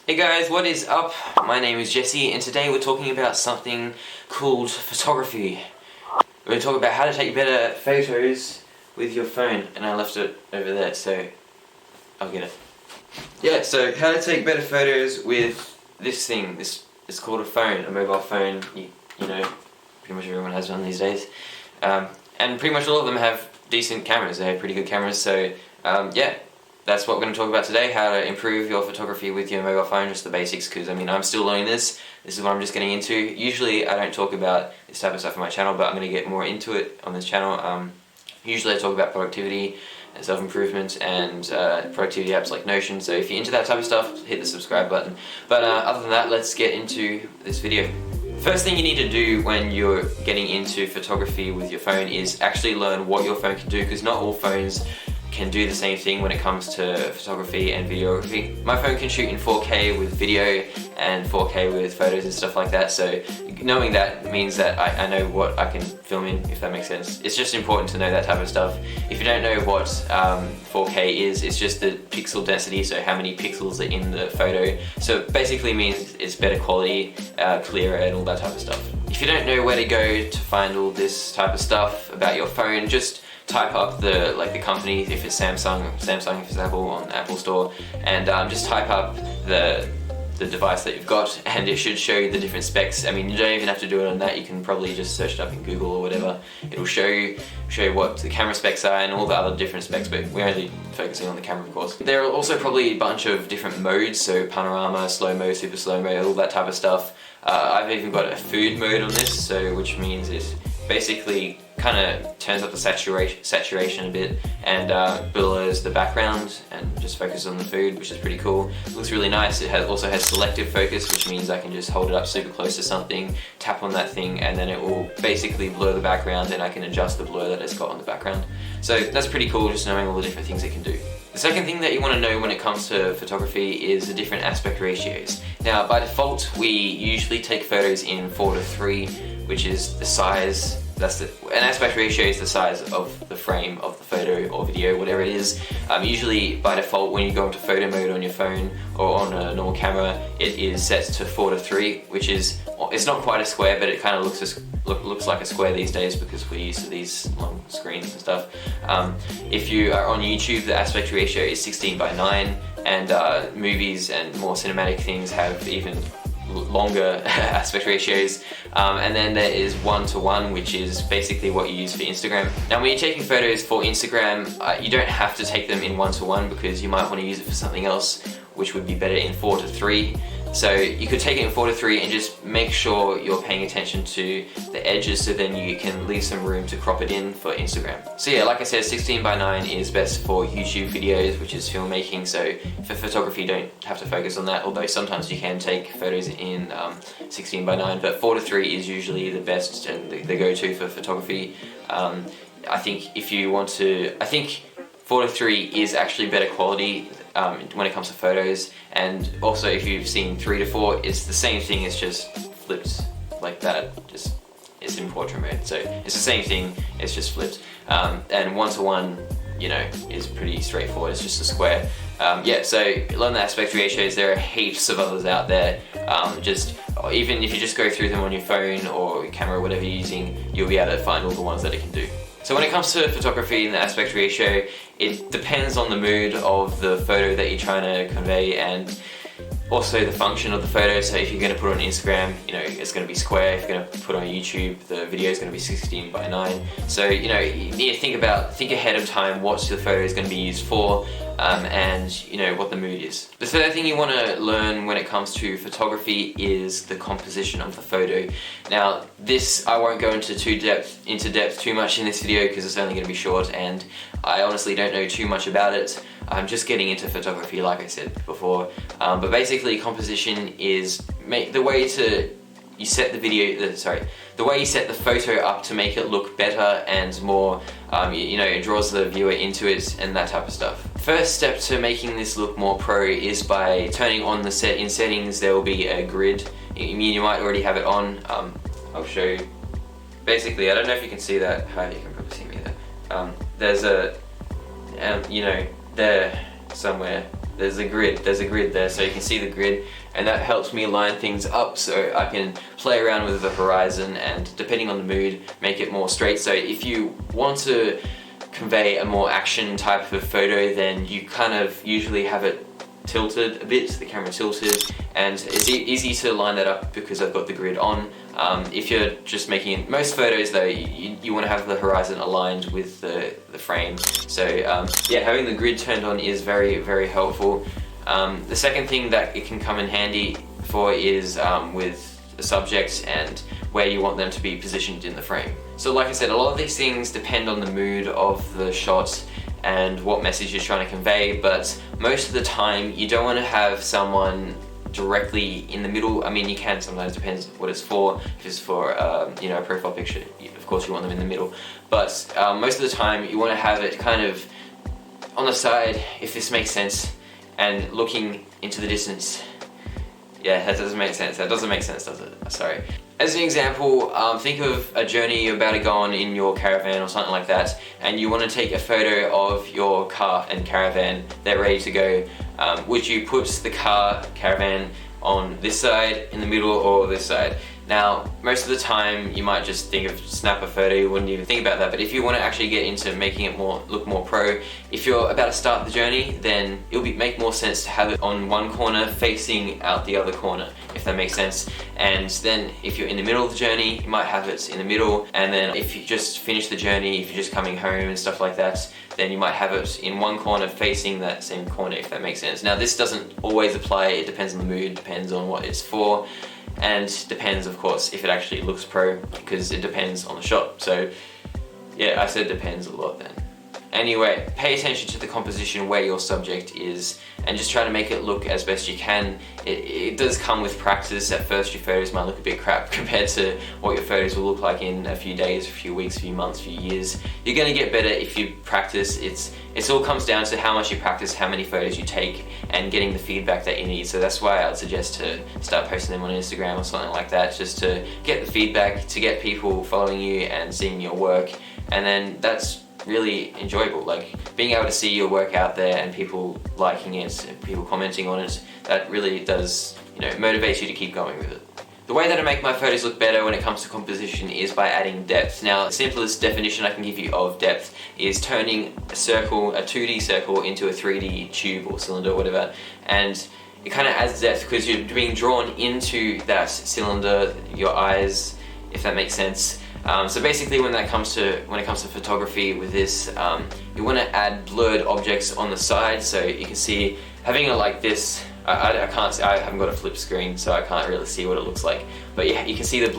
Hey guys, what is up? My name is Jesse and today we're talking about something called photography. We're going to talk about how to take better photos with your phone, and I left it over there so I'll get it. Yeah, so how to take better photos with this thing. This is called a phone, a mobile phone. You know, pretty much everyone has one these days. And pretty much all of them have decent cameras. They have pretty good cameras, so yeah. That's what we're going to talk about today, how to improve your photography with your mobile phone, just the basics, because I mean I'm still learning this. This is what I'm just getting into. Usually I don't talk about this type of stuff on my channel, but I'm going to get more into it on this channel. Usually I talk about productivity and self-improvement and productivity apps like Notion, so if you're into that type of stuff, hit the subscribe button. But other than that, let's get into this video. First thing you need to do when you're getting into photography with your phone is actually learn what your phone can do, because not all phones can do the same thing when it comes to photography and videography. My phone can shoot in 4K with video and 4K with photos and stuff like that, so knowing that means that I know what I can film in, if that makes sense. It's just important to know that type of stuff. If you don't know what 4K is, it's just the pixel density, so how many pixels are in the photo. So it basically means it's better quality, clearer, and all that type of stuff. If you don't know where to go to find all this type of stuff about your phone, just type up the company, if it's Samsung if it's Apple, on Apple Store, and just type up the device that you've got, and it should show you the different specs. I mean, you don't even have to do it on that. You can probably just search it up in Google or whatever. It'll show you what the camera specs are and all the other different specs, but we're only focusing on the camera, of course. There are also probably a bunch of different modes, so panorama, slow-mo, super slow-mo, all that type of stuff. I've even got a food mode on this, so which means it basically kind of turns up the saturation a bit and blurs the background and just focuses on the food, which is pretty cool. It looks really nice. It also has selective focus, which means I can just hold it up super close to something, tap on that thing, and then it will basically blur the background, and I can adjust the blur that it's got on the background. So that's pretty cool, just knowing all the different things it can do. The second thing that you want to know when it comes to photography is the different aspect ratios. Now, by default, we usually take photos in 4:3, which is the size. An aspect ratio is the size of the frame of the photo or video, whatever it is. Usually by default, when you go into photo mode on your phone or on a normal camera, it is set to 4:3, which is, it's not quite a square, but it kind of looks like a square these days because we're used to these long screens and stuff. If you are on YouTube, the aspect ratio is 16:9, and movies and more cinematic things have even longer aspect ratios, and then there is 1:1, which is basically what you use for Instagram. Now when you're taking photos for Instagram, you don't have to take them in 1:1 because you might want to use it for something else, which would be better in 4:3. So you could take it in 4:3 and just make sure you're paying attention to the edges, so then you can leave some room to crop it in for Instagram. So yeah, like I said, 16:9 is best for YouTube videos, which is filmmaking. So for photography, you don't have to focus on that, although sometimes you can take photos in 16:9, but 4:3 is usually the best and the go-to for photography. I think if you want to, I think 4:3 is actually better quality when it comes to photos, and also if you've seen 3:4, it's the same thing, it's just flipped like that. Just it's in portrait mode, so it's the same thing, it's just flipped. And 1:1, you know, is pretty straightforward. It's just a square. Yeah, so learn the aspect ratios. There are heaps of others out there. Even if you just go through them on your phone or your camera, whatever you're using, you'll be able to find all the ones that it can do. So when it comes to photography and the aspect ratio, it depends on the mood of the photo that you're trying to convey, and also the function of the photo. So if you're going to put it on Instagram, you know, it's going to be square. If you're going to put it on YouTube, the video is going to be 16:9. So, you know, you need to think ahead of time what the photo is going to be used for, and you know what the mood is. The third thing you want to learn when it comes to photography is the composition of the photo. Now, this I won't go into depth too much in this video because it's only going to be short, and I honestly don't know too much about it. I'm just getting into photography, like I said before. But basically, composition is the way you set the photo up to make it look better and more, you know, it draws the viewer into it and that type of stuff. First step to making this look more pro is by turning on the in settings. There will be a grid. You might already have it on. I'll show you. Basically, I don't know if you can see that. You can probably see me there. There's a, you know, there somewhere there's a grid there, so you can see the grid, and that helps me line things up so I can play around with the horizon and, depending on the mood, make it more straight. So if you want to convey a more action type of photo, then you kind of usually have it tilted a bit, the camera tilted, and it's easy to line that up because I've got the grid on. If you're just making most photos though, you want to have the horizon aligned with the frame. So yeah, having the grid turned on is very, very helpful. The second thing that it can come in handy for is with the subject and where you want them to be positioned in the frame. So like I said, a lot of these things depend on the mood of the shot and what message you're trying to convey, but most of the time you don't want to have someone directly in the middle. I mean, you can sometimes, depends what it's for. If it's for you know, a profile picture, of course you want them in the middle, but most of the time you want to have it kind of on the side, if this makes sense, and looking into the distance. Yeah, that doesn't make sense. That doesn't make sense, does it? Sorry. As an example, think of a journey you're about to go on in your caravan or something like that, and you want to take a photo of your car and caravan. They're ready to go. Would you put the caravan on this side, in the middle, or this side? Now, most of the time you might just think of snap a photo, you wouldn't even think about that, but if you want to actually get into making it look more pro, if you're about to start the journey, then it'll make more sense to have it on one corner facing out the other corner, if that makes sense. And then if you're in the middle of the journey, you might have it in the middle, and then if you just finish the journey, if you're just coming home and stuff like that, then you might have it in one corner facing that same corner, if that makes sense. Now, this doesn't always apply, it depends on the mood, depends on what it's for, and depends, of course, if it actually looks pro, because it depends on the shot. So yeah, I said depends a lot then. Anyway, pay attention to the composition where your subject is and just try to make it look as best you can. It does come with practice. At first your photos might look a bit crap compared to what your photos will look like in a few days, a few weeks, a few months, a few years. You're going to get better if you practice. It all comes down to how much you practice, how many photos you take, and getting the feedback that you need. So that's why I would suggest to start posting them on Instagram or something like that, just to get the feedback, to get people following you and seeing your work. And then that's really enjoyable, like being able to see your work out there and people liking it and people commenting on it. That really does, you know, motivate you to keep going with it. The way that I make my photos look better when it comes to composition is by adding depth. Now, the simplest definition I can give you of depth is turning a circle, a 2D circle, into a 3D tube or cylinder or whatever, and it kind of adds depth because you're being drawn into that cylinder, your eyes, if that makes sense. So basically, when it comes to photography with this, you want to add blurred objects on the side, so you can see having it like this. I can't see, I haven't got a flip screen, so I can't really see what it looks like. But yeah, you can see the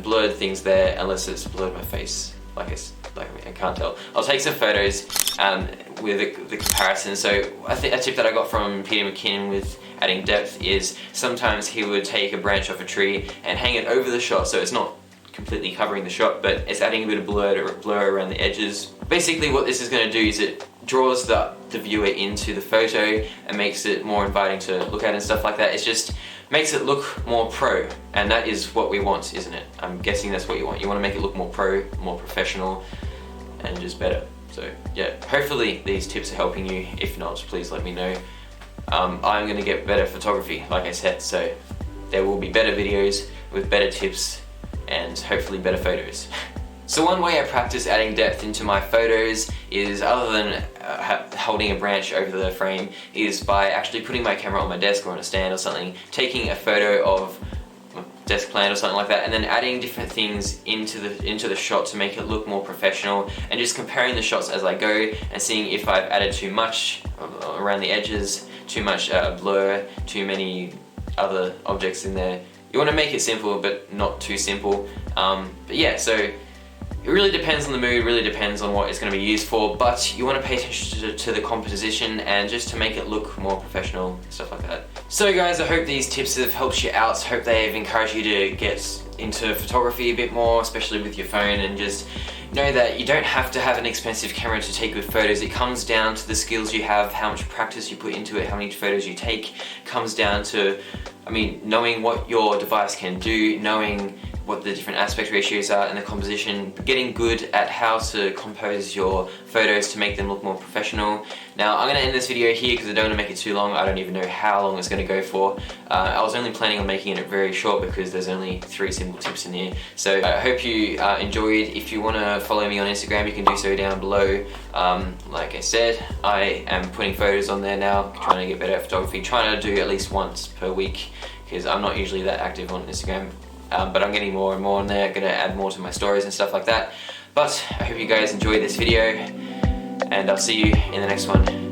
blurred things there, unless it's blurred my face. I can't tell. I'll take some photos with the comparison. So I think a tip that I got from Peter McKinnon with adding depth is sometimes he would take a branch off a tree and hang it over the shot, so it's not completely covering the shot, but it's adding a bit of blur around the edges. Basically what this is going to do is it draws the viewer into the photo and makes it more inviting to look at and stuff like that. It just makes it look more pro, and that is what we want, isn't it? I'm guessing that's what you want. You want to make it look more pro, more professional, and just better. So yeah, hopefully these tips are helping you. If not, please let me know. I'm going to get better photography, like I said, so there will be better videos with better tips and hopefully better photos. So one way I practice adding depth into my photos is, other than holding a branch over the frame, is by actually putting my camera on my desk or on a stand or something, taking a photo of my desk plant or something like that, and then adding different things into the shot to make it look more professional, and just comparing the shots as I go and seeing if I've added too much around the edges, too much blur, too many other objects in there. You want to make it simple, but not too simple. But yeah, so it really depends on the mood, really depends on what it's going to be used for, but you want to pay attention to the composition and just to make it look more professional, stuff like that. So guys, I hope these tips have helped you out. I hope they've encouraged you to get into photography a bit more, especially with your phone, and just know that you don't have to have an expensive camera to take good photos. It comes down to the skills you have, how much practice you put into it, how many photos you take. It comes down to, knowing what your device can do, knowing what the different aspect ratios are and the composition, getting good at how to compose your photos to make them look more professional. Now I'm going to end this video here because I don't want to make it too long. I don't even know how long it's going to go for. I was only planning on making it very short because there's only 3 simple tips in here. So I hope you enjoyed. If you want to follow me on Instagram, you can do so down below. Like I said, I am putting photos on there now, trying to get better at photography, trying to do at least once per week because I'm not usually that active on Instagram. But I'm getting more and more on there, gonna add more to my stories and stuff like that. But I hope you guys enjoyed this video, and I'll see you in the next one.